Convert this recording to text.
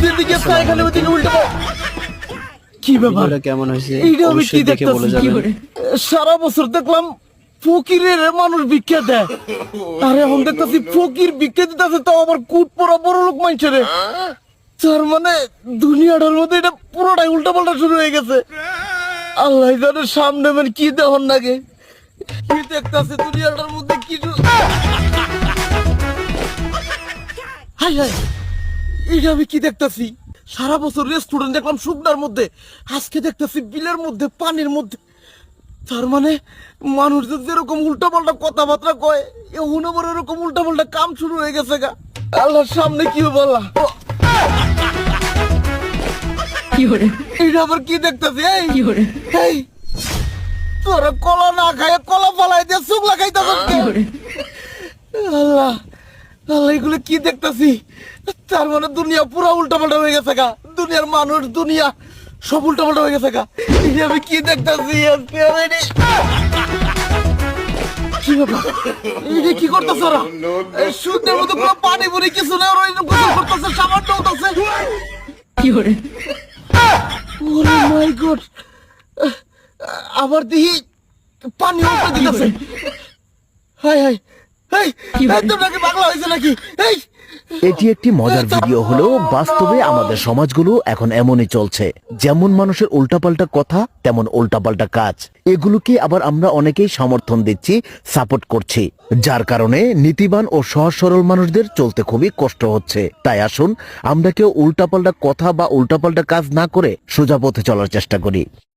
যেদিকে চাই খালি ওদিকে উল্টো। কি ব্যাপার, কেমন হয়েছে এইটা আমি কি অবশ্যই দেখে বলে দেখতেছি? যাবেন। সারা বছর দেখলাম ফকিরের মানুষ ভিক্ষা দেয়, আর এখন দেখতেছি ফকির ভিক্ষা দিতেছে, তাও আবার কুট পরা বড় লোক মানুষের। তার মানে দুনিয়াটার মধ্যে এটা পুরোটাই উল্টা পাল্টা শুরু হয়ে গেছে। আল্লাহ জানে সামনে মানে কি দেহন লাগে, কি দেখতেছে দুনিয়াটার মধ্যে কিছু। হাই হাই, এটা আমি কি দেখতেছি? সারা বছর রেস্টুরেন্ট দেখলাম শুকনার মধ্যে, আজকে দেখতেছি বিলের মধ্যে, পানির মধ্যে। তার মানে মানুষ যেরকম উল্টা পাল্টা কথাবার্তা কয়, এখন আবার এরকম উল্টা পাল্টা কাম শুরু হয়ে গেছে গা। আল্লাহর সামনে কি বললা? এটা আবার কি দেখতেছি? এই তোরা কলা না খায় কলা পালাই দিয়ে শুকলা খাইতেছ। আল্লাহ আল্লাহ, এগুলো কি দেখতেছি? তার মানে দুনিয়া পুরো উল্টা পাল্টা হয়ে গেছে গা, দুনিয়ার মানুষ দুনিয়া সব উল্টা পাল্টা হয়ে গেছে গা। এটা আমি কি দেখতেছি? কি ব্যাপার, এটা কি করতেছ ওরা? সুন্দর মতো পুরো পানি পুরি কিছু না, ওরা গোসল করতেছে, সাবান টানতেছে। কি করে? ওরে মাই গড, আবার দেখি পানি উপরে দিতেছে। হাই হাই হাই, একদম নাকি পাগলা হয়েছে নাকি? এই এটি একটি মজার ভিডিও হলেও বাস্তবে আমাদের সমাজগুলো এখন এমনই চলছে। যেমন মানুষের উল্টাপাল্টা কথা, তেমন উল্টাপাল্টা কাজ। এগুলোকে আবার আমরা অনেকেই সমর্থন দিচ্ছি, সাপোর্ট করছি, যার কারণে নীতিবান ও সহজ সরল মানুষদের চলতে খুবই কষ্ট হচ্ছে। তাই আসুন আমরা কেউ উল্টাপাল্টা কথা বা উল্টাপাল্টা কাজ না করে সোজা পথে চলার চেষ্টা করি।